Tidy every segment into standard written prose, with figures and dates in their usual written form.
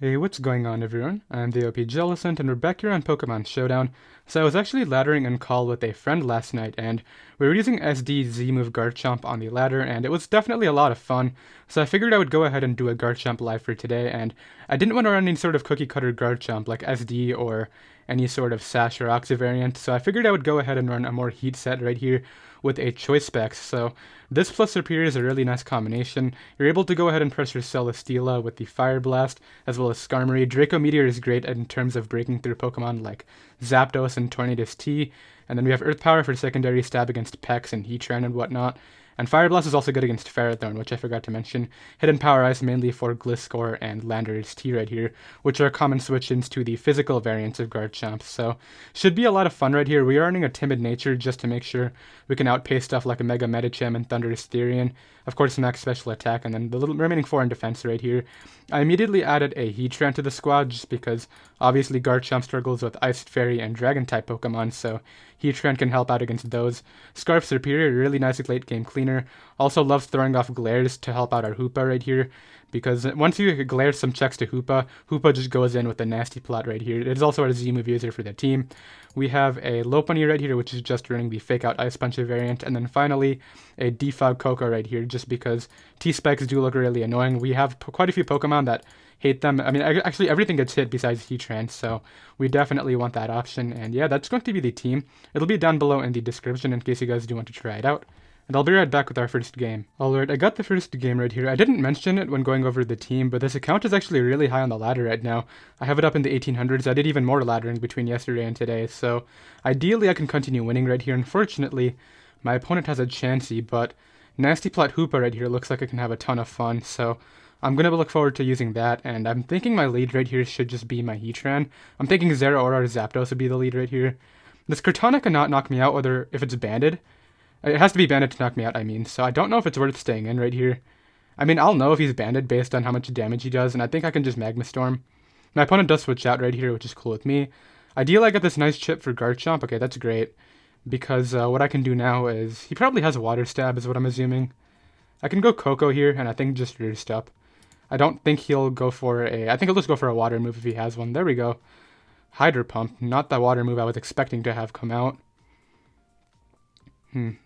Hey, what's going on everyone? I'm the OPJellicent and we're back here on Pokemon Showdown. So I was actually laddering in call with a friend last night and we were using SD Z-move Garchomp on the ladder and it was definitely a lot of fun. So I figured I would go ahead and do a Garchomp live for today, and I didn't want to run any sort of cookie cutter Garchomp like SD or any sort of Sash or Oxy variant, so I figured I would go ahead and run a more heat set right here with a Choice Specs. So this plus Serperior is a really nice combination. You're able to go ahead and press your Celesteela with the Fire Blast, as well as Skarmory. Draco Meteor is great in terms of breaking through Pokemon like Zapdos and Tornadus-T. And then we have Earth Power for secondary stab against Pex and Heatran and whatnot. And Fire Blast is also good against Ferrothorn, which I forgot to mention. Hidden Power Ice mainly for Gliscor and Landorus-T right here, which are common switch-ins to the physical variants of Garchomp. So should be a lot of fun right here. We are running a Timid Nature just to make sure we can outpace stuff like a Mega Medicham and Thundurus Therian. Of course, max special attack, and then the remaining 4 in defense right here. I immediately added a Heatran to the squad just because obviously Garchomp struggles with Ice Fairy and Dragon-type Pokemon, so Heatran can help out against those. Scarf Serperior, really nice late game cleaner. Also loves throwing off glares to help out our Hoopa right here, because once you glare some checks to Hoopa, Hoopa just goes in with a nasty plot right here. It is also our Z-move user for the team. We have a Lopunny right here, which is just running the Fake Out Ice Puncher variant, and then finally a Defog Coco right here, just because T-Spikes do look really annoying. We have quite a few Pokemon that hate them. I mean, actually everything gets hit besides Heatran, so we definitely want that option. And yeah, that's going to be the team. It'll be down below in the description in case you guys do want to try it out. And I'll be right back with our first game. Alright, I got the first game right here. I didn't mention it when going over the team, but this account is actually really high on the ladder right now. I have it up in the 1800s. I did even more laddering between yesterday and today, so ideally I can continue winning right here. Unfortunately, my opponent has a Chansey, but Nasty Plot Hoopa right here looks like it can have a ton of fun, so I'm going to look forward to using that, and I'm thinking my lead right here should just be my Heatran. I'm thinking Zeraora or Zapdos would be the lead right here. This Cortana cannot knock me out, whether if it's banded. It has to be banded to knock me out, I mean, so I don't know if it's worth staying in right here. I mean, I'll know if he's banded based on how much damage he does, and I think I can just Magma Storm. My opponent does switch out right here, which is cool with me. Ideally, I get this nice chip for Garchomp. Okay, that's great, because what I can do now is... He probably has a Water Stab, is what I'm assuming. I can go Coco here, and I think just Roost up. I don't think he'll go for a... I think he'll just go for a water move if he has one. There we go. Hydro Pump, not the water move I was expecting to have come out.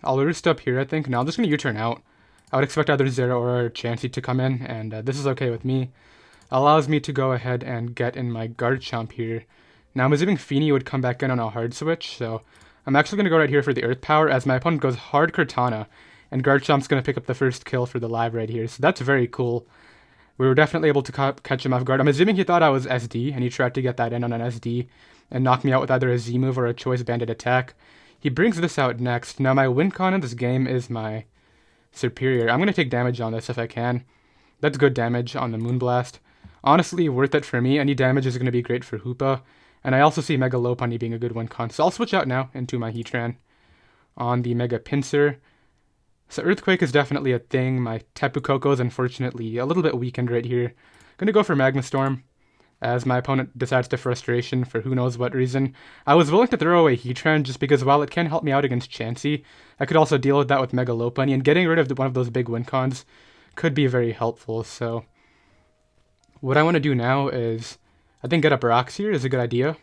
I'll Roost up here, I think. No, I'm just going to U-turn out. I would expect either Zeraora or Chansey to come in, and this is okay with me. Allows me to go ahead and get in my Garchomp here. Now, I'm assuming Feeny would come back in on a hard switch, so I'm actually going to go right here for the Earth Power, as my opponent goes hard Cortana, and Garchomp's going to pick up the first kill for the live right here, so that's very cool. We were definitely able to catch him off guard. I'm assuming he thought I was SD, and he tried to get that in on an SD, and knock me out with either a Z-move or a Choice Banded attack. He brings this out next. Now, my win con in this game is my Serperior. I'm going to take damage on this if I can. That's good damage on the Moonblast. Honestly, worth it for me. Any damage is going to be great for Hoopa. And I also see Mega Lopunny being a good win con. So I'll switch out now into my Heatran on the Mega Pinsir. So Earthquake is definitely a thing. My Tapu Koko is unfortunately a little bit weakened right here. Gonna go for Magma Storm, as my opponent decides to Frustration for who knows what reason. I was willing to throw away Heatran just because while it can help me out against Chansey, I could also deal with that with Mega Lopunny, and getting rid of one of those big win cons could be very helpful. So what I want to do now is, I think get up Rocks here is a good idea.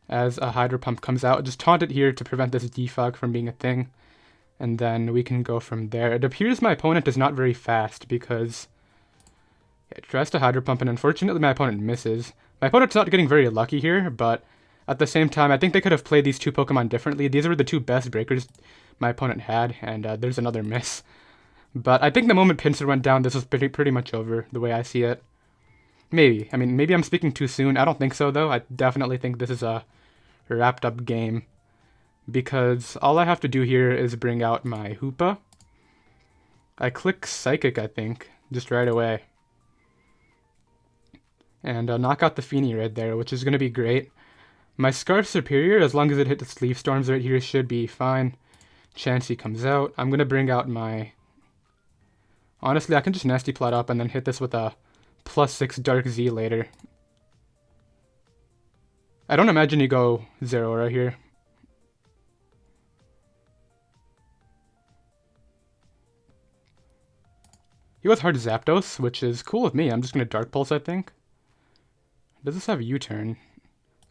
As a Hydro Pump comes out, just taunt it here to prevent this defog from being a thing. And then we can go from there. It appears my opponent is not very fast because it tries to Hydro Pump, and unfortunately my opponent misses. My opponent's not getting very lucky here, but at the same time, I think they could have played these two Pokemon differently. These were the two best breakers my opponent had, and there's another miss. But I think the moment Pinsir went down, this was pretty much over, the way I see it. Maybe. I mean, maybe I'm speaking too soon. I don't think so, though. I definitely think this is a wrapped up game, because all I have to do here is bring out my Hoopa. I click Psychic, I think, just right away. And knock out the Feeny right there, which is going to be great. My Scarf Serperior, as long as it hit the Sleeve Storms right here, should be fine. Chansey comes out. I'm going to bring out my... Honestly, I can just Nasty Plot up and then hit this with a +6 Dark Z later. I don't imagine you go Zeraora here. He was hard Zapdos, which is cool with me. I'm just going to Dark Pulse, I think. Does this have U-turn? I'm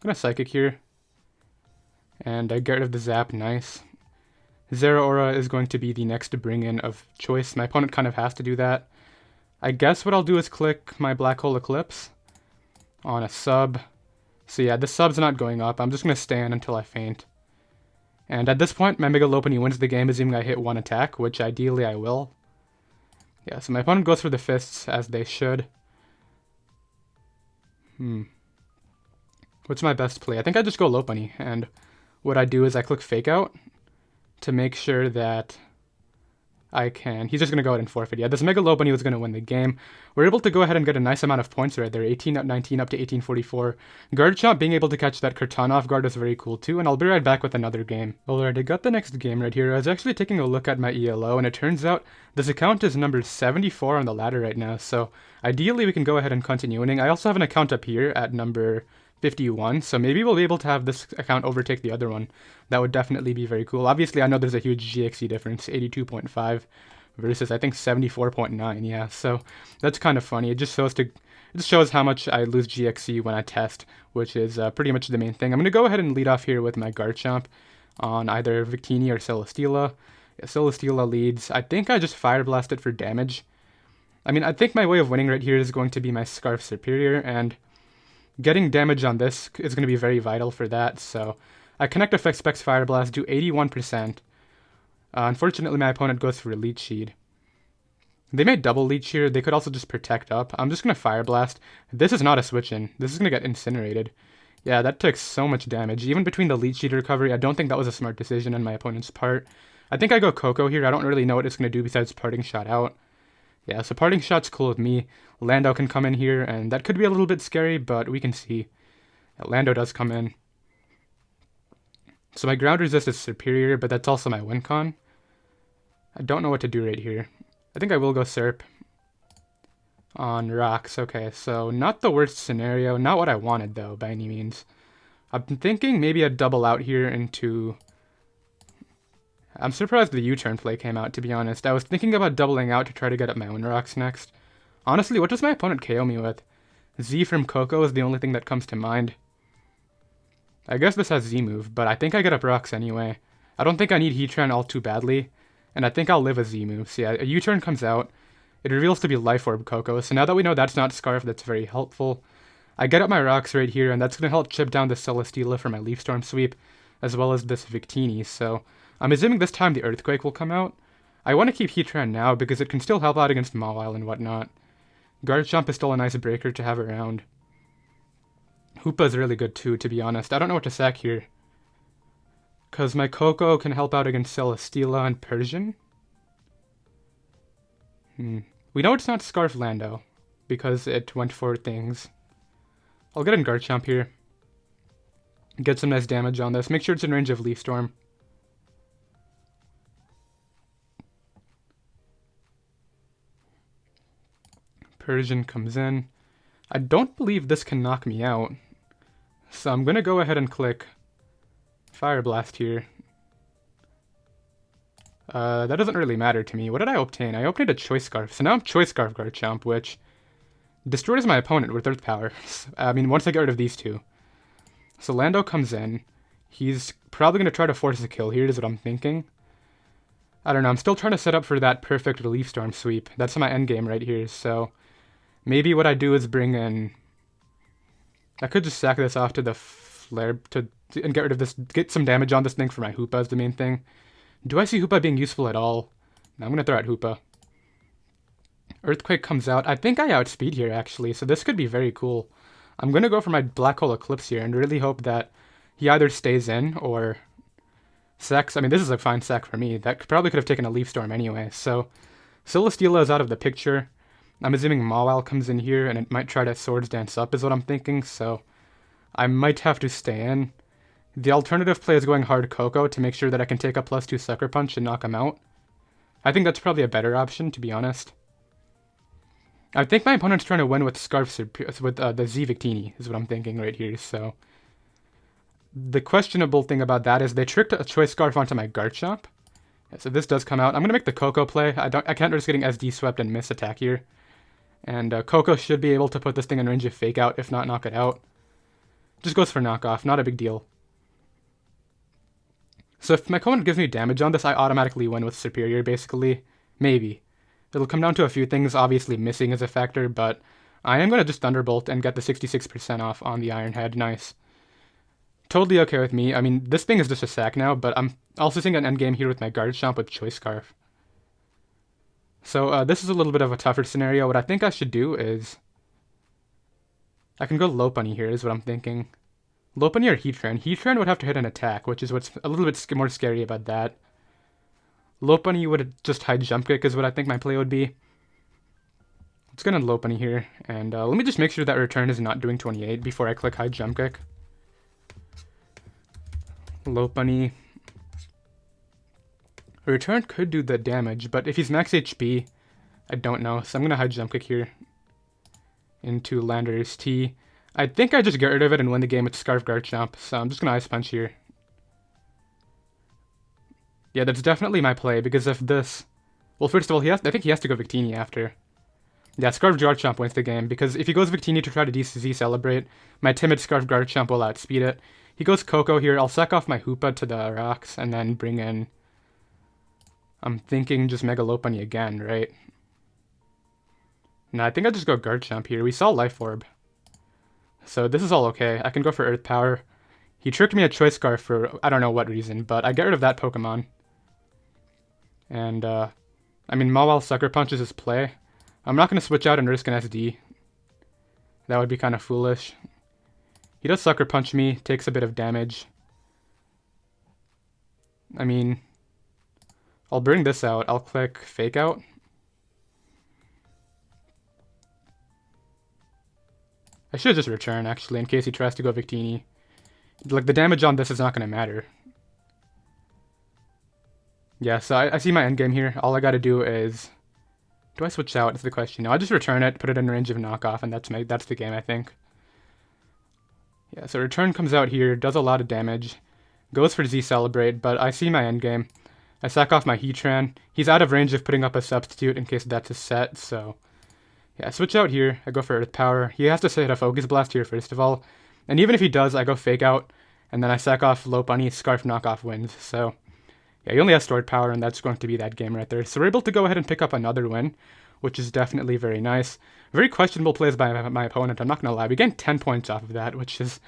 gonna Psychic here. And I get rid of the Zap, nice. Zeraora is going to be the next bring-in of choice. My opponent kind of has to do that. I guess what I'll do is click my Black Hole Eclipse on a sub. So yeah, the sub's not going up. I'm just going to stand until I faint. And at this point, my Mega Lopunny wins the game, assuming I hit one attack, which ideally I will. Yeah, so my opponent goes for the fists, as they should. What's my best play? I think I just go Lopunny, and what I do is I click Fake Out to make sure that I can... He's just going to go ahead and forfeit. Yeah, this Mega Lopunny was going to win the game. We're able to go ahead and get a nice amount of points right there. 18 up 19 up to 1844. Garchomp being able to catch that Kartana off guard is very cool too, and I'll be right back with another game. Alright, I got the next game right here. I was actually taking a look at my ELO, and it turns out this account is number 74 on the ladder right now, so ideally we can go ahead and continue winning. I also have an account up here at number 51, so maybe we'll be able to have this account overtake the other one. That would definitely be very cool. Obviously, I know there's a huge GXE difference, 82.5 versus I think 74.9. Yeah, so that's kind of funny. It just shows how much I lose GXE when I test, which is pretty much the main thing. I'm going to go ahead and lead off here with my Garchomp on either Victini or Celesteela. Yeah, Celesteela leads. I think I just Fire Blast it for damage. I mean, I think my way of winning right here is going to be my Scarf Serperior, and getting damage on this is going to be very vital for that, so I connect Effect Specs Fire Blast, do 81%. Unfortunately, my opponent goes for a Leech Seed. They made double Leech here. They could also just Protect up. I'm just going to Fire Blast. This is not a switch-in. This is going to get incinerated. Yeah, that took so much damage. Even between the Leech Seed recovery, I don't think that was a smart decision on my opponent's part. I think I go Coco here. I don't really know what it's going to do besides Parting Shot out. Yeah, so Parting Shot's cool with me. Lando can come in here, and that could be a little bit scary, but we can see. Yeah, Lando does come in. So my ground resist is Serperior, but that's also my win con. I don't know what to do right here. I think I will go Serp on rocks. Okay, so not the worst scenario. Not what I wanted, though, by any means. I'm thinking maybe a double out here into... I'm surprised the U-turn play came out, to be honest. I was thinking about doubling out to try to get up my own rocks next. Honestly, what does my opponent KO me with? Z from Coco is the only thing that comes to mind. I guess this has Z move, but I think I get up rocks anyway. I don't think I need Heatran all too badly, and I think I'll live a Z move. So yeah, a U-turn comes out. It reveals to be Life Orb Coco, so now that we know that's not Scarf, that's very helpful. I get up my rocks right here, and that's going to help chip down the Celesteela for my Leaf Storm sweep, as well as this Victini, so I'm assuming this time the Earthquake will come out. I want to keep Heatran now because it can still help out against Mawile and whatnot. Garchomp is still a nice breaker to have around. Hoopa is really good too, to be honest. I don't know what to sack here, because my Coco can help out against Celesteela and Persian. We know it's not Scarf Lando, because it went for things. I'll get in Garchomp here. Get some nice damage on this. Make sure it's in range of Leaf Storm. Persian comes in. I don't believe this can knock me out, so I'm going to go ahead and click Fire Blast here. That doesn't really matter to me. What did I obtain? I obtained a Choice Scarf, so now I'm Choice Scarf Garchomp, which destroys my opponent with Earth Power. I mean, once I get rid of these two. So Lando comes in. He's probably going to try to force a kill here, is what I'm thinking. I don't know, I'm still trying to set up for that perfect Leaf Storm sweep. That's my endgame right here, so maybe what I do is bring in... I could just sack this off to the Flare and get rid of this, get some damage on this thing for my Hoopa is the main thing. Do I see Hoopa being useful at all? No, I'm going to throw out Hoopa. Earthquake comes out. I think I outspeed here, actually, so this could be very cool. I'm going to go for my Black Hole Eclipse here and really hope that he either stays in or sacks. I mean, this is a fine sack for me. That probably could have taken a Leaf Storm anyway, so Celesteela is out of the picture. I'm assuming Mawile comes in here and it might try to Swords Dance up is what I'm thinking, so I might have to stay in. The alternative play is going hard Coco to make sure that I can take a +2 Sucker Punch and knock him out. I think that's probably a better option, to be honest. I think my opponent's trying to win with the Z Victini, is what I'm thinking right here, so the questionable thing about that is they tricked a Choice Scarf onto my Garchomp. Yeah, so this does come out. I'm going to make the Coco play. I can't risk getting SD swept and miss attack here. And Coco should be able to put this thing in range of Fake Out, if not knock it out. Just goes for knockoff, not a big deal. So if my opponent gives me damage on this, I automatically win with Serperior, basically. Maybe. It'll come down to a few things, obviously missing is a factor, but I am going to just Thunderbolt and get the 66% off on the Iron Head. Nice. Totally okay with me. I mean, this thing is just a sack now, but I'm also seeing an endgame here with my Garchomp with Choice Scarf. So this is a little bit of a tougher scenario. What I think I should do is... I can go Lopunny here, is what I'm thinking. Lopunny or Heatran? Heatran would have to hit an attack, which is what's a little bit more scary about that. Lopunny would just hide Jump Kick is what I think my play would be. Let's get on Lopunny here, and let me just make sure that return is not doing 28 before I click hide Jump Kick. Lopunny. Return could do the damage, but if he's max HP, I don't know, so I'm going to hide Jump Kick here into Landorus-T. I think I just get rid of it and win the game with Scarf Garchomp, so I'm just going to Ice Punch here. Yeah, that's definitely my play, because if this... Well, first of all, I think he has to go Victini after. Yeah, Scarf Garchomp wins the game, because if he goes Victini to try to Z-Celebrate, my Timid Scarf Garchomp will outspeed it. He goes Coco here, I'll sack off my Hoopa to the rocks, and then bring in... I'm thinking just Mega Lopunny again, right? No, I think I'll just go Garchomp here. We saw Life Orb. So this is all okay. I can go for Earth Power. He tricked me a Choice Scarf for I don't know what reason, but I get rid of that Pokemon. And, I mean, Mawile Sucker Punch is his play. I'm not going to switch out and risk an SD. That would be kind of foolish. He does Sucker Punch me, takes a bit of damage. I mean, I'll bring this out. I'll click Fake Out. I should just return, actually, in case he tries to go Victini. Like, the damage on this is not going to matter. Yeah, so I see my endgame here. All I gotta do is... Do I switch out? Is the question. No, I just return it, put it in range of knockoff, and that's the game, I think. Yeah, so return comes out here, does a lot of damage. Goes for Z-Celebrate, but I see my endgame. I sack off my Heatran. He's out of range of putting up a substitute in case that's a set, so... Yeah, I switch out here. I go for Earth Power. He has to hit a Focus Blast here, first of all. And even if he does, I go Fake Out, and then I sack off Lopunny, Scarf Knockoff wins, so... Yeah, he only has Stored Power, and that's going to be that game right there. So we're able to go ahead and pick up another win, which is definitely very nice. Very questionable plays by my opponent, I'm not going to lie. We gained 10 points off of that, which is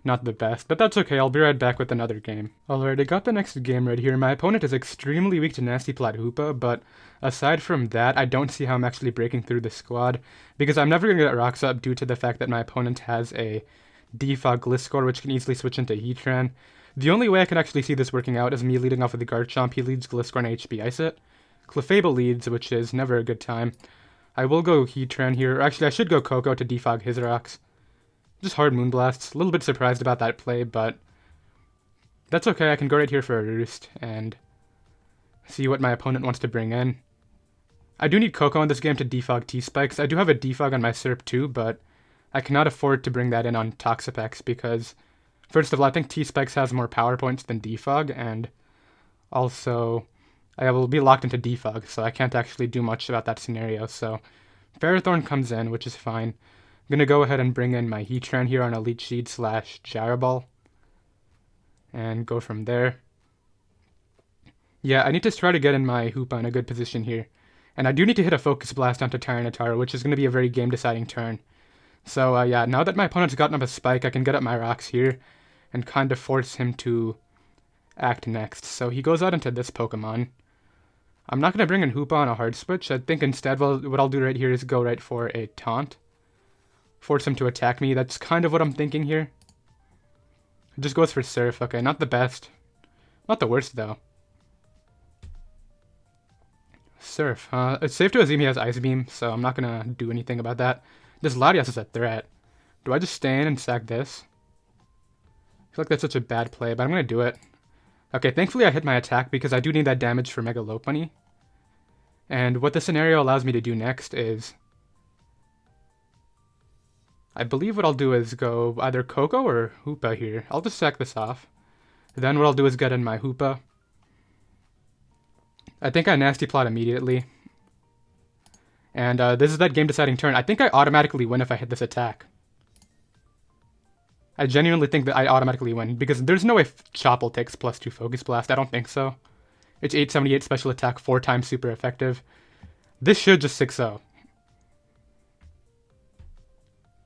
not the best. But that's okay, I'll be right back with another game. Alright, I got the next game right here. My opponent is extremely weak to Nasty Plot Hoopa, but aside from that, I don't see how I'm actually breaking through the squad, because I'm never going to get rocks up due to the fact that my opponent has a Defog Gliscor, which can easily switch into Heatran. The only way I can actually see this working out is me leading off with the Garchomp. He leads Gliscor and HP Ice it. Clefable leads, which is never a good time. I will go Heatran here. Actually, I should go Coco to defog his rocks. Just hard Moonblasts. A little bit surprised about that play, but that's okay. I can go right here for a Roost and see what my opponent wants to bring in. I do need Coco in this game to defog T-Spikes. I do have a defog on my Serp too, but I cannot afford to bring that in on Toxapex because... First of all, I think T-Spikes has more power points than Defog, and also I will be locked into Defog, so I can't actually do much about that scenario. So Ferrothorn comes in, which is fine. I'm going to go ahead and bring in my Heatran here on Elite Sheet / Gyroball, and go from there. Yeah, I need to try to get in my Hoopa in a good position here. And I do need to hit a Focus Blast onto Tyranitar, which is going to be a very game-deciding turn. So yeah, now that my opponent's gotten up a Spike, I can get up my rocks here and kind of force him to act next. So he goes out into this Pokemon. I'm not going to bring in Hoopa on a hard switch. I think instead what I'll do right here is go right for a Taunt. Force him to attack me. That's kind of what I'm thinking here. It just goes for Surf. Okay, not the best. Not the worst, though. Surf. It's safe to assume he has Ice Beam, so I'm not going to do anything about that. This Latias is a threat. Do I just stay in and sack this? I feel like that's such a bad play, but I'm going to do it. Okay, thankfully I hit my attack because I do need that damage for Mega Lopunny. And what the scenario allows me to do next is... I believe what I'll do is go either Coco or Hoopa here. I'll just sack this off. Then what I'll do is get in my Hoopa. I think I Nasty Plot immediately. And this is that game-deciding turn. I think I automatically win if I hit this attack. I genuinely think that I automatically win, because there's no way Choppel takes +2 Focus Blast. I don't think so. It's 878 special attack, 4 times super effective. This should just 6-0.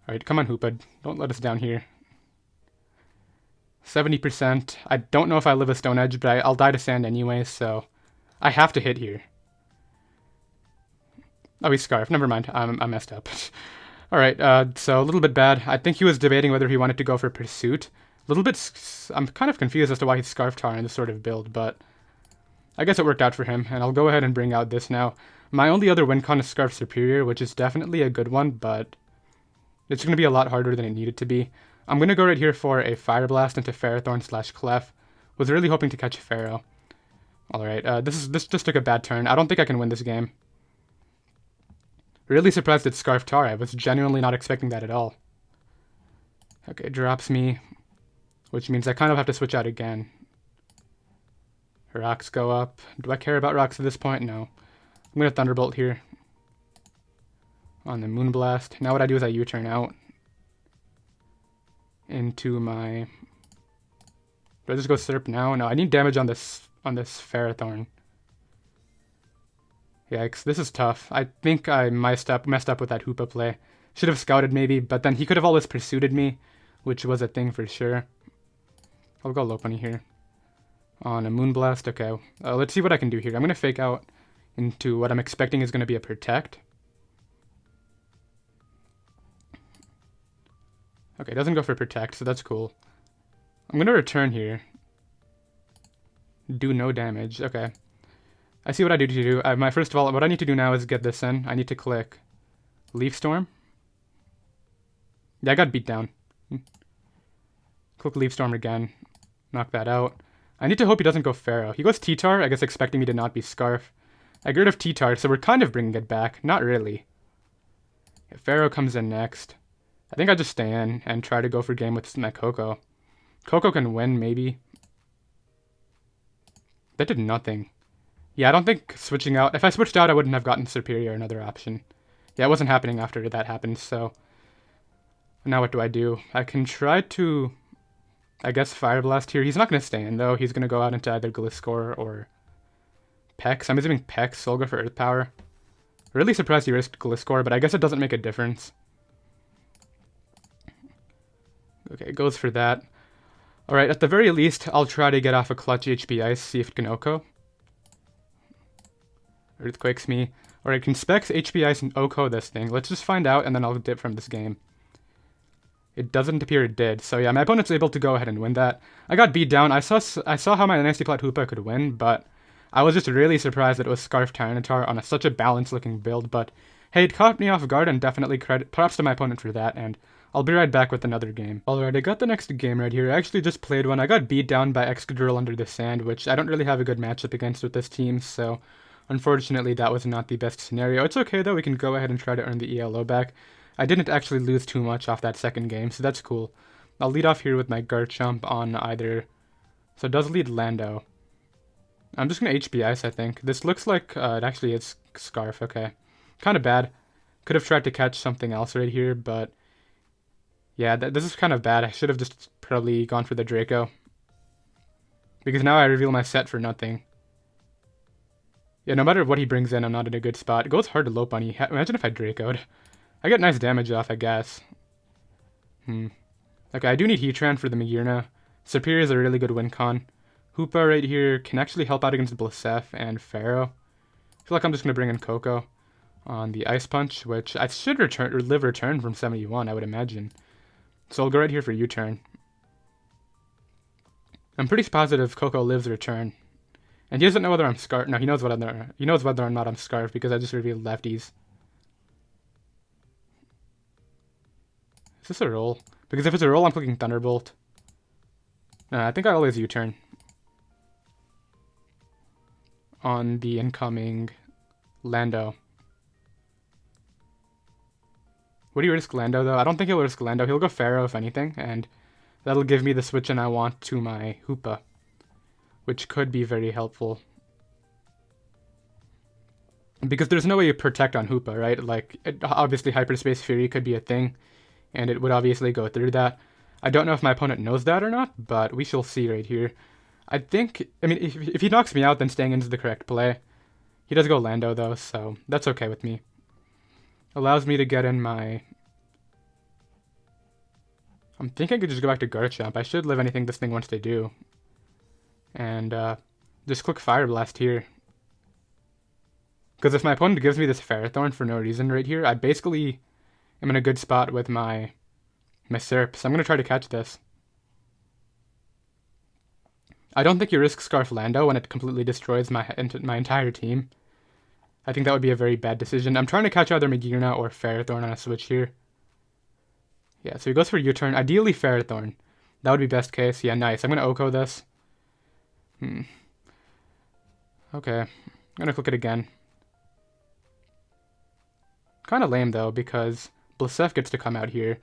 Alright, come on, Hoopa. Don't let us down here. 70%. I don't know if I live a Stone Edge, but I'll die to Sand anyway, so I have to hit here. Oh, he's Scarf. Never mind. I messed up. Alright, so a little bit bad. I think he was debating whether he wanted to go for Pursuit. A little bit... I'm kind of confused as to why he's Scarf Tar in this sort of build, but I guess it worked out for him, and I'll go ahead and bring out this now. My only other win con is Scarf Serperior, which is definitely a good one, but it's going to be a lot harder than it needed to be. I'm going to go right here for a Fire Blast into Ferrothorn/Clef. Was really hoping to catch Pharaoh. Alright, this just took a bad turn. I don't think I can win this game. Really surprised it's Scarf Tar. I was genuinely not expecting that at all. Okay, drops me, which means I kind of have to switch out again. Rocks go up. Do I care about rocks at this point? No. I'm going to Thunderbolt here. On the Moonblast. Now what I do is I U-turn out. Into my... Do I just go Serp now? No, I need damage on this Ferrothorn. Yikes, this is tough. I think I messed up with that Hoopa play. Should have scouted maybe, but then he could have always pursued me, which was a thing for sure. I'll go Lopunny here. On a Moonblast, okay. Let's see what I can do here. I'm going to fake out into what I'm expecting is going to be a Protect. Okay, it doesn't go for Protect, so that's cool. I'm going to return here. Do no damage, okay. I see what I need to do. First of all, what I need to do now is get this in. I need to click Leaf Storm. Yeah, I got beat down. Click Leaf Storm again. Knock that out. I need to hope he doesn't go Pharaoh. He goes T-Tar, I guess expecting me to not be Scarf. I get rid of T-Tar, so we're kind of bringing it back. Not really. Yeah, Pharaoh comes in next. I think I just stay in and try to go for game with my Coco. Coco can win, maybe. That did nothing. Yeah, I don't think switching out... If I switched out, I wouldn't have gotten Serperior, another option. Yeah, it wasn't happening after that happened, so... Now what do? I can try to... I guess Fire Blast here. He's not going to stay in, though. He's going to go out into either Gliscor or Pex. I'm assuming Pex, so I'll go for Earth Power. Really surprised he risked Gliscor, but I guess it doesn't make a difference. Okay, goes for that. Alright, at the very least, I'll try to get off a clutch HP Ice, see if it can OHKO. Earthquakes me. Alright, can Specs HP Ice and OHKO this thing? Let's just find out, and then I'll dip from this game. It doesn't appear it did, so yeah, my opponent's able to go ahead and win that. I got beat down. I saw how my Nasty Plot Hoopa could win, but I was just really surprised that it was Scarf Tyranitar on such a balanced-looking build, but hey, it caught me off guard, and definitely props to my opponent for that, and I'll be right back with another game. Alright, I got the next game right here. I actually just played one. I got beat down by Excadrill Under the Sand, which I don't really have a good matchup against with this team, so unfortunately that was not the best scenario. It's okay though, we can go ahead and try to earn the ELO back. I didn't actually lose too much off that second game, so that's cool. I'll lead off here with my Garchomp on either... So it does lead Lando. I'm just going to HP Ice, I think. This looks like it actually is Scarf, okay. Kind of bad. Could have tried to catch something else right here, but... Yeah, this is kind of bad. I should have just probably gone for the Draco. Because now I reveal my set for nothing. Yeah, no matter what he brings in, I'm not in a good spot. It goes hard to Lopunny. Imagine if I Draco'd. I get nice damage off, I guess. Okay, I do need Heatran for the Magearna. Serperior is a really good win con. Hoopa right here can actually help out against Blisef and Pharaoh. I feel like I'm just going to bring in Coco on the Ice Punch, which I should live return from 71, I would imagine. So I'll go right here for U-turn. I'm pretty positive Coco lives return. And he doesn't know whether I'm Scarf. No, he knows whether or not I'm Scarf because I just revealed lefties. Is this a roll? Because if it's a roll, I'm clicking Thunderbolt. I think I always U-turn. On the incoming Lando. Would he risk Lando, though? I don't think he'll risk Lando. He'll go Pharaoh, if anything, and that'll give me the switch in I want to my Hoopa, which could be very helpful. Because there's no way you protect on Hoopa, right? Like, obviously Hyperspace Fury could be a thing, and it would obviously go through that. I don't know if my opponent knows that or not, but we shall see right here. I think, I mean, if he knocks me out, then staying into the correct play. He does go Lando, though, so that's okay with me. Allows me to get in my... I'm thinking I could just go back to Garchomp. I should live anything this thing wants to do. And just click Fire Blast here. Because if my opponent gives me this Ferrothorn for no reason right here, I basically am in a good spot with my Serp. So I'm going to try to catch this. I don't think you risk Scarf Lando when it completely destroys my entire team. I think that would be a very bad decision. I'm trying to catch either Magearna or Ferrothorn on a switch here. Yeah, so he goes for U-turn. Ideally Ferrothorn. That would be best case. Yeah, nice. I'm going to Oko this. Okay. I'm going to click it again. Kind of lame, though, because Blisef gets to come out here.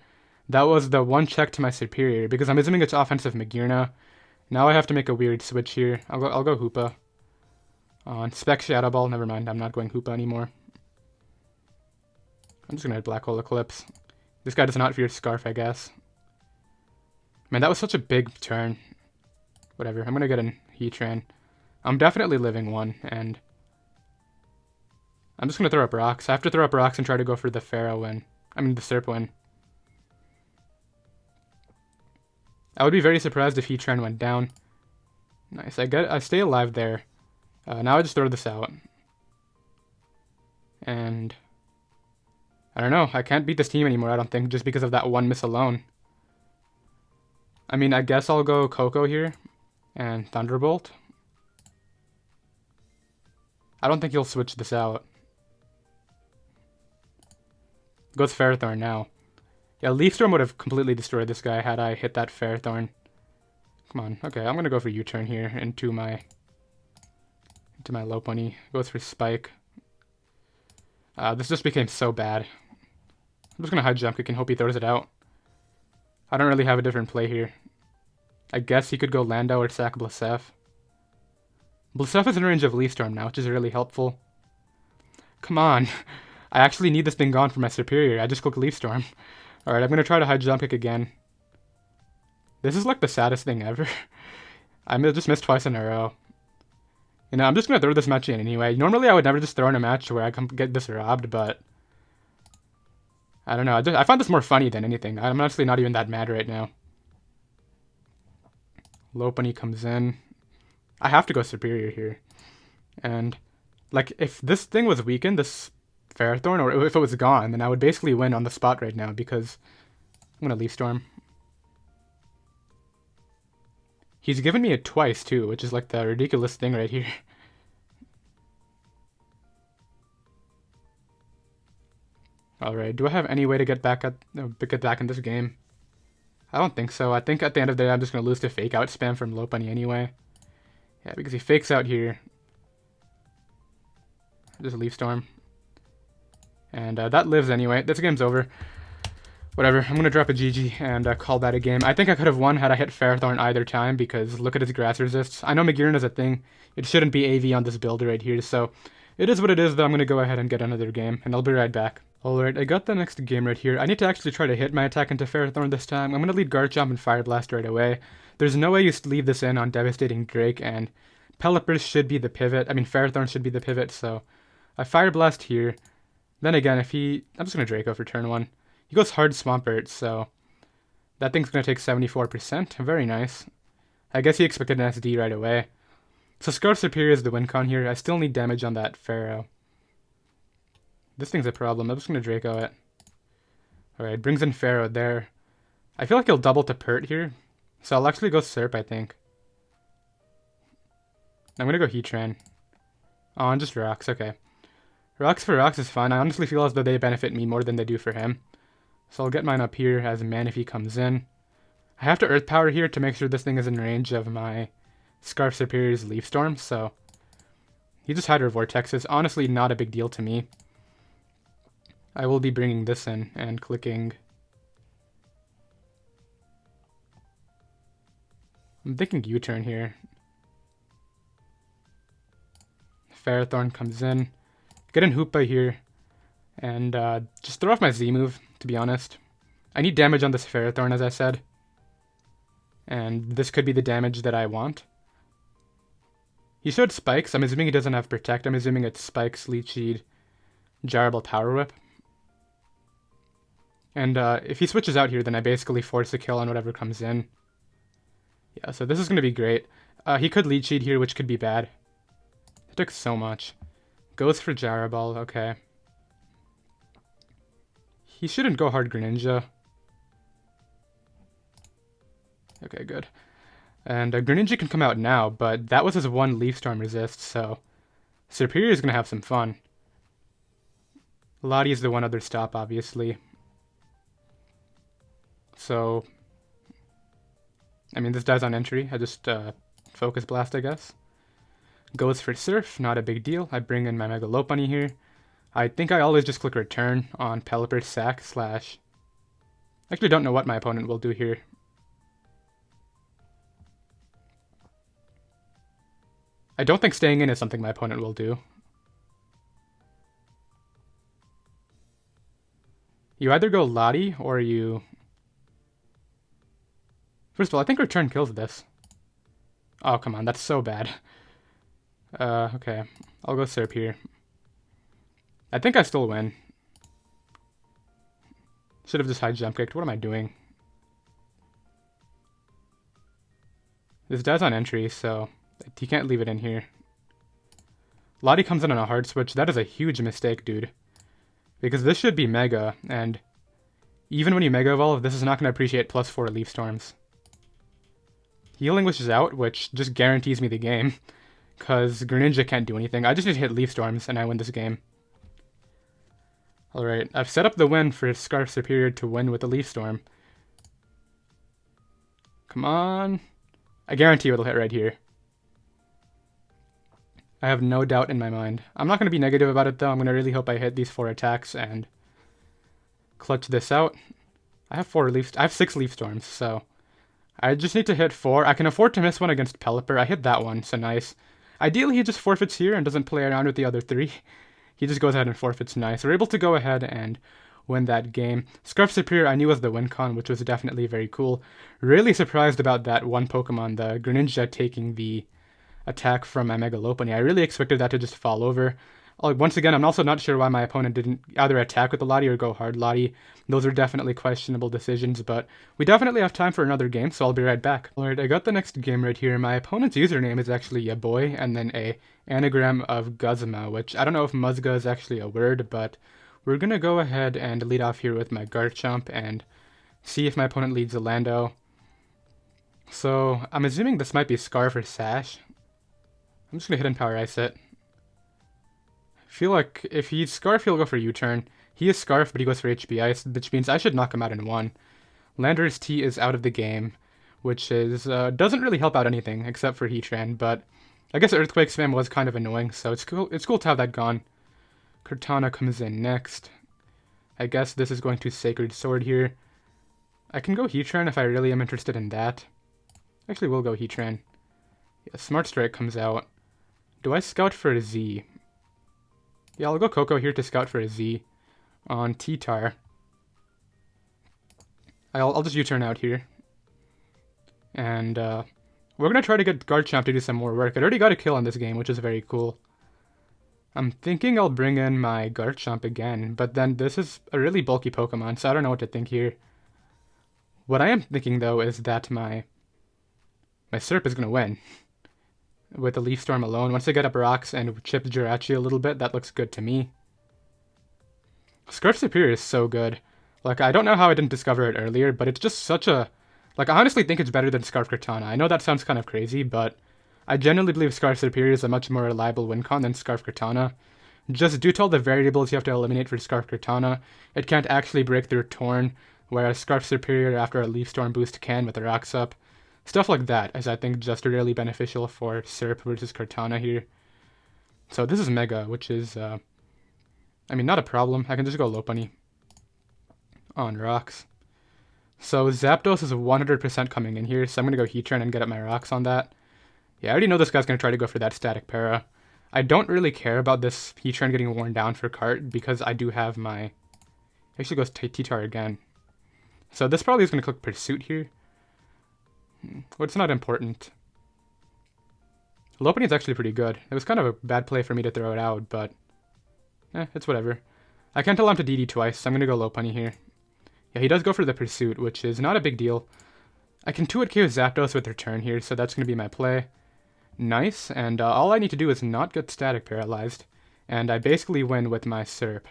That was the one check to my Serperior, because I'm assuming it's offensive Magearna. Now I have to make a weird switch here. I'll go Hoopa. On Spec Shadow Ball. Never mind, I'm not going Hoopa anymore. I'm just going to Black Hole Eclipse. This guy does not fear Scarf, I guess. Man, that was such a big turn. Whatever, I'm going to get in Heatran. I'm definitely living one, and I'm just going to throw up rocks. I have to throw up rocks and try to go for the Pharaoh win. I mean, the Serp win. I would be very surprised if Heatran went down. Nice, I stay alive there. Now I just throw this out. And I don't know, I can't beat this team anymore, I don't think, just because of that one miss alone. I mean, I guess I'll go Coco here and Thunderbolt. I don't think he'll switch this out. Goes Ferrothorn now. Yeah, Leaf Storm would have completely destroyed this guy had I hit that Ferrothorn. Come on, okay, I'm gonna go for U-turn here into my Lopunny. Goes for Spike. This just became so bad. I'm just gonna high jump kick and hope he throws it out. I don't really have a different play here. I guess he could go Lando or sack Blisef. Blisef is in range of Leaf Storm now, which is really helpful. Come on. I actually need this thing gone for my Serperior. I just click Leaf Storm. Alright, I'm gonna try to high jump kick again. This is like the saddest thing ever. I just missed twice in a row. You know, I'm just gonna throw this match in anyway. Normally I would never just throw in a match where I can get this robbed, but I don't know. I find this more funny than anything. I'm honestly not even that mad right now. Lopunny comes in. I have to go Serperior here. And, like, if this thing was weakened, this Ferrothorn, or if it was gone, then I would basically win on the spot right now, because I'm going to Leaf Storm. He's given me it twice, too, which is, like, the ridiculous thing right here. Alright, do I have any way to get back in this game? I don't think so. I think at the end of the day, I'm just going to lose to Fake Out spam from Lopunny anyway. Yeah, because he fakes out here. Just Leaf Storm. And that lives anyway. This game's over. Whatever, I'm going to drop a GG and call that a game. I think I could have won had I hit Ferrothorn either time, because look at his grass resists. I know Magearna is a thing. It shouldn't be AV on this build right here, so it is what it is, though. I'm going to go ahead and get another game, and I'll be right back. Alright, I got the next game right here. I need to actually try to hit my attack into Ferrothorn this time. I'm going to lead Garchomp and Fire Blast right away. There's no way you leave this in on Devastating Drake, and Pelipper should be the pivot. I mean, Ferrothorn should be the pivot, so I Fire Blast here. Then again, I'm just going to Draco for turn 1. He goes hard Swampert, so that thing's going to take 74%. Very nice. I guess he expected an SD right away. So Scarf Serperior is the win con here. I still need damage on that Pharaoh. This thing's a problem. I'm just going to Draco it. Alright, brings in Pharaoh there. I feel like he'll double to Pert here. So I'll actually go Serp, I think. I'm going to go Heatran. Oh, and just Rocks, okay. Rocks for Rocks is fine. I honestly feel as though they benefit me more than they do for him. So I'll get mine up here as Manaphy comes in. I have to Earth Power here to make sure this thing is in range of my Scarf Serperior's Leaf Storm, so he just Hydro Vortexes. Honestly, not a big deal to me. I will be bringing this in and clicking. I'm thinking U-turn here. Ferrothorn comes in. get in Hoopa here, and just throw off my Z move, to be honest. I need damage on this Ferrothorn, as I said. And this could be the damage that I want. He showed Spikes. I'm assuming he doesn't have Protect. I'm assuming it's Spikes, Leech Seed, Jarable Power Whip. And if he switches out here, then I basically force a kill on whatever comes in. Yeah, so this is going to be great. He could Leech Seed here, which could be bad. It took so much. Goes for Jarable, okay. He shouldn't go hard Greninja. Okay, good. And Greninja can come out now, but that was his one Leaf Storm resist, so Serperior is going to have some fun. Lottie is the one other stop, obviously. So, I mean, this dies on entry. I just Focus Blast, I guess. Goes for Surf, not a big deal. I bring in my Mega Lopunny here. I think I always just click Return on Pelipper's Sack slash... Actually, don't know what my opponent will do here. I don't think staying in is something my opponent will do. You either go Lottie or you... First of all, I think Return kills this. Oh, come on, that's so bad. Okay. I'll go Serp here. I think I still win. Should have just high jump kicked. What am I doing? This dies on entry, so he can't leave it in here. Lottie comes in on a hard switch. That is a huge mistake, dude. Because this should be Mega, and even when you Mega Evolve, this is not going to appreciate +4 Leaf Storms. Healing Wish is out, which just guarantees me the game. Because Greninja can't do anything. I just need to hit Leaf Storms, and I win this game. Alright, I've set up the win for Scarf Serperior to win with the Leaf Storm. Come on. I guarantee you it'll hit right here. I have no doubt in my mind. I'm not going to be negative about it, though. I'm going to really hope I hit these 4 attacks and clutch this out. I have 6 Leaf Storms, so I just need to hit 4. I can afford to miss one against Pelipper. I hit that one, so nice. Ideally, he just forfeits here and doesn't play around with the other 3. He just goes ahead and forfeits nice. We're able to go ahead and win that game. Scarf Serperior I knew was the win con, which was definitely very cool. Really surprised about that one Pokemon, the Greninja, taking the attack from my Mega Lopunny. I really expected that to just fall over. Once again, I'm also not sure why my opponent didn't either attack with the Lottie or go hard Lottie. Those are definitely questionable decisions, but we definitely have time for another game, so I'll be right back. Alright, I got the next game right here. My opponent's username is actually Yaboy, and then a anagram of Guzma, which I don't know if Muzga is actually a word, but we're gonna go ahead and lead off here with my Garchomp and see if my opponent leads a Lando. So, I'm assuming this might be Scarf or Sash. I'm just gonna Hidden Power Ice it. I feel like if he's Scarf, he'll go for U-turn. He is Scarf, but he goes for HP Ice, which means I should knock him out in 1. Landorus-T is out of the game, which is doesn't really help out anything except for Heatran, but I guess Earthquake spam was kind of annoying, so it's cool to have that gone. Cortana comes in next. I guess this is going to Sacred Sword here. I can go Heatran if I really am interested in that. Actually, we'll go Heatran. Yeah, Smart Strike comes out. Do I scout for a Z? Yeah, I'll go Coco here to scout for a Z on T-Tar. I'll just U-turn out here. And we're going to try to get Garchomp to do some more work. It already got a kill on this game, which is very cool. I'm thinking I'll bring in my Garchomp again, but then this is a really bulky Pokemon, so I don't know what to think here. What I am thinking, though, is that my Serp is going to win with the Leaf Storm alone. Once I get up rocks and chip Jirachi a little bit, that looks good to me. Scarf Serperior is so good. Like, I don't know how I didn't discover it earlier, but it's just such a... Like, I honestly think it's better than Scarf Cortana. I know that sounds kind of crazy, but I genuinely believe Scarf Serperior is a much more reliable win con than Scarf Cortana. Just due to all the variables you have to eliminate for Scarf Cortana, it can't actually break through Torn, whereas Scarf Serperior after a Leaf Storm boost can with the rocks up. Stuff like that is, I think, just really beneficial for Serp versus Cortana here. So this is Mega, which is, I mean, not a problem. I can just go Lopunny on rocks. So Zapdos is 100% coming in here, so I'm going to go Heatran and get up my rocks on that. Yeah, I already know this guy's going to try to go for that Static Para. I don't really care about this Heatran getting worn down for cart because I do have my... Actually goes T-Tar again. So this probably is going to click Pursuit here. Well, it's not important. Lopunny is actually pretty good. It was kind of a bad play for me to throw it out, but... it's whatever. I can't allow him to DD twice, so I'm going to go Lopunny here. Yeah, he does go for the Pursuit, which is not a big deal. I can 2-hit KO Zapdos with Return here, so that's going to be my play. Nice, and all I need to do is not get Static Paralyzed, and I basically win with my Serp.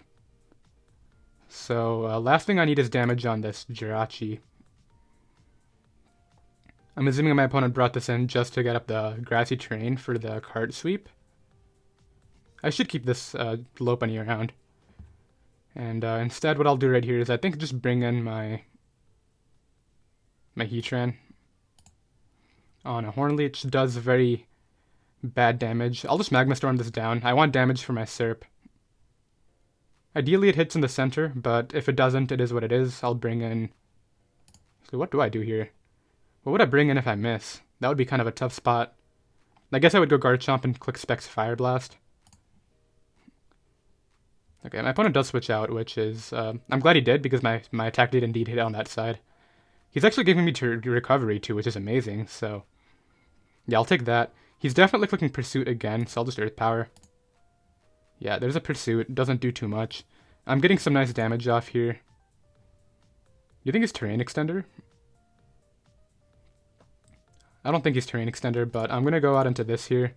So, last thing I need is damage on this Jirachi. I'm assuming my opponent brought this in just to get up the grassy terrain for the card sweep. I should keep this Lopunny around. And instead what I'll do right here is I think just bring in my Heatran on a Hornleech. Does very bad damage. I'll just Magma Storm this down. I want damage for my Serp. Ideally it hits in the center, but if it doesn't, it is what it is. I'll bring in... So what do I do here? What would I bring in if I miss? That would be kind of a tough spot. I guess I would go Garchomp and click Specs Fire Blast. Okay, my opponent does switch out, which is... I'm glad he did, because my attack did indeed hit on that side. He's actually giving me recovery too, which is amazing, so... Yeah, I'll take that. He's definitely clicking Pursuit again, so I'll just Earth Power. Yeah, there's a Pursuit. Doesn't do too much. I'm getting some nice damage off here. You think it's Terrain Extender? I don't think he's Terrain Extender, but I'm going to go out into this here.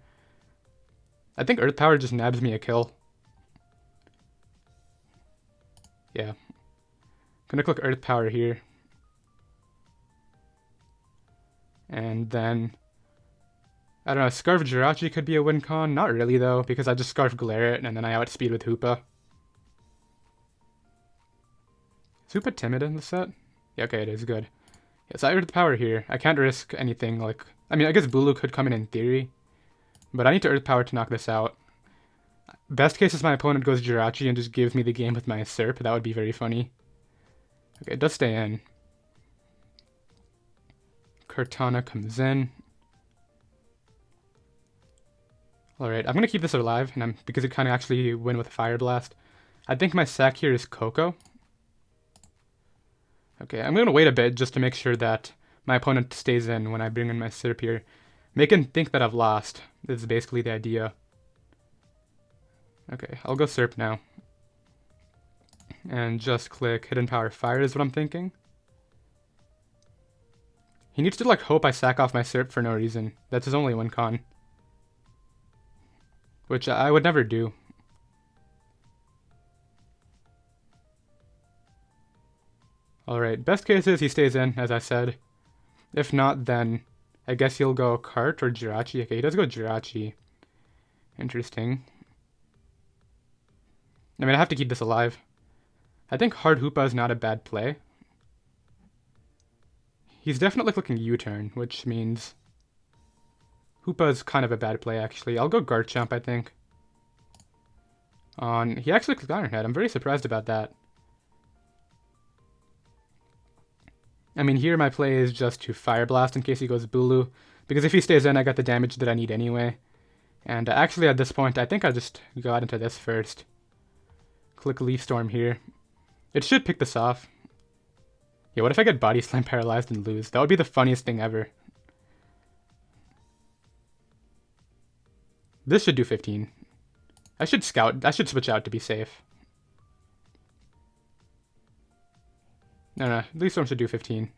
I think Earth Power just nabs me a kill. Yeah. Gonna click Earth Power here. And then... I don't know, Scarf Jirachi could be a win con. Not really though, because I just Scarf Glare it and then I outspeed with Hoopa. Is Hoopa timid in the set? Yeah, okay, it is good. Yeah, so I Earth Power here. I can't risk anything like... I mean, I guess Bulu could come in theory. But I need to Earth Power to knock this out. Best case is my opponent goes Jirachi and just gives me the game with my Serp. That would be very funny. Okay, it does stay in. Cortana comes in. Alright, I'm going to keep this alive and because it kind of actually win with a Fire Blast. I think my sack here is Coco. Okay, I'm going to wait a bit just to make sure that my opponent stays in when I bring in my Serperior. Make him think that I've lost. This is basically the idea. Okay, I'll go Serp now. And just click Hidden Power Fire is what I'm thinking. He needs to like hope I sack off my Serp for no reason. That's his only win con. Which I would never do. Alright, best case is he stays in, as I said. If not, then I guess he'll go Cart or Jirachi. Okay, he does go Jirachi. Interesting. I mean, I have to keep this alive. I think Hard Hoopa is not a bad play. He's definitely clicking U-turn, which means Hoopa is kind of a bad play, actually. I'll go Garchomp, I think. He actually clicked Iron Head. I'm very surprised about that. I mean, here my play is just to Fire Blast in case he goes Bulu, because if he stays in, I got the damage that I need anyway. And actually, at this point, I think I just got into this first. Click Leaf Storm here. It should pick this off. Yeah, what if I get Body Slam paralyzed and lose? That would be the funniest thing ever. This should do 15. I should switch out to be safe. No, Leaf Storm should do 15.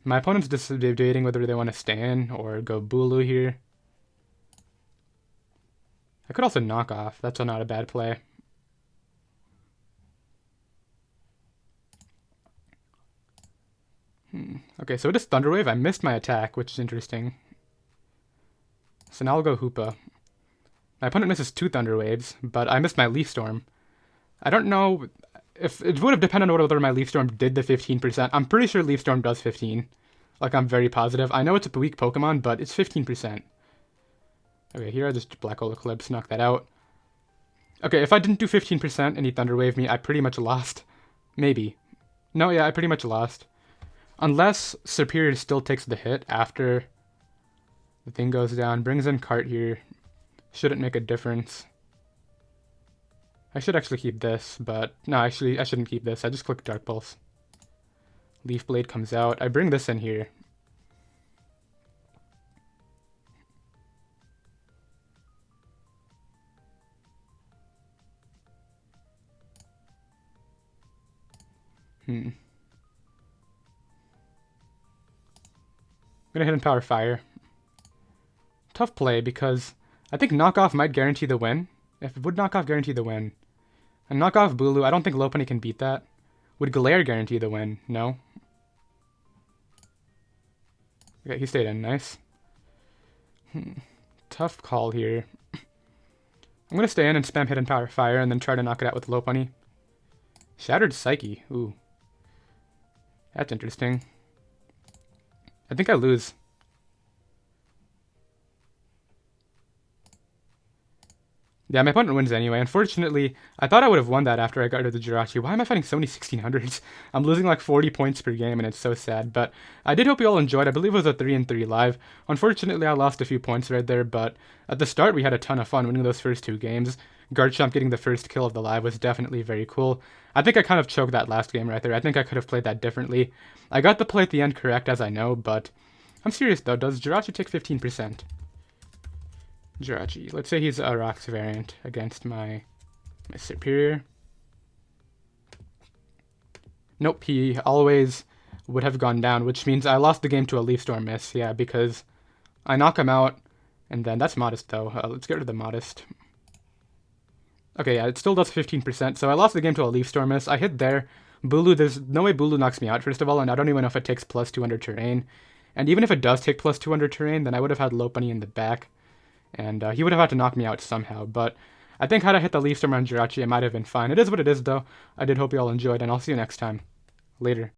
My opponent's just debating whether they want to stay in or go Bulu here. I could also knock off. That's not a bad play. Okay, so it is Thunder Wave. I missed my attack, which is interesting. So now I'll go Hoopa. My opponent misses 2 Thunder Waves, but I missed my Leaf Storm. I don't know if it would have depended on whether my Leaf Storm did the 15%. I'm pretty sure Leaf Storm does 15. Like, I'm very positive. I know it's a weak Pokemon, but it's 15%. Okay, here I just Black Hole Eclipse, knock that out. Okay, if I didn't do 15% and he Thunder Wave me, I pretty much lost. Maybe. No, yeah, I pretty much lost. Unless Serperior still takes the hit after the thing goes down. Brings in Cart here. Shouldn't make a difference. I should actually keep this, but no, actually I shouldn't keep this. I just click Dark Pulse. Leaf Blade comes out. I bring this in here. I'm gonna hit and Power Fire. Tough play because I think Knockoff might guarantee the win. If it would Knockoff guarantee the win. And Knockoff Bulu, I don't think Lopunny can beat that. Would Glare guarantee the win? No. Okay, he stayed in. Nice. Tough call here. I'm gonna stay in and spam Hidden Power Fire and then try to knock it out with Lopunny. Shattered Psyche. Ooh. That's interesting. I think I lose. Yeah, my opponent wins anyway. Unfortunately, I thought I would have won that after I got rid of the Jirachi. Why am I fighting so many 1600s? I'm losing like 40 points per game, and it's so sad. But I did hope you all enjoyed. I believe it was a 3-3 live. Unfortunately, I lost a few points right there, but at the start, we had a ton of fun winning those first 2 games. Garchomp getting the first kill of the live was definitely very cool. I think I kind of choked that last game right there. I think I could have played that differently. I got the play at the end correct, as I know, but I'm serious though. Does Jirachi take 15%? Jirachi. Let's say he's a Rocks variant against my Serperior. Nope, he always would have gone down, which means I lost the game to a Leaf Storm miss. Yeah, because I knock him out, and then that's Modest though. Let's get rid of the Modest. Okay, yeah, it still does 15%, so I lost the game to a Leaf Storm miss. I hit there. Bulu, there's no way Bulu knocks me out, first of all, and I don't even know if it takes plus 200 terrain. And even if it does take plus 200 terrain, then I would have had Lopunny in the back. And he would have had to knock me out somehow, but I think had I hit the Leaf Storm on Jirachi, it might have been fine. It is what it is, though. I did hope you all enjoyed, and I'll see you next time. Later.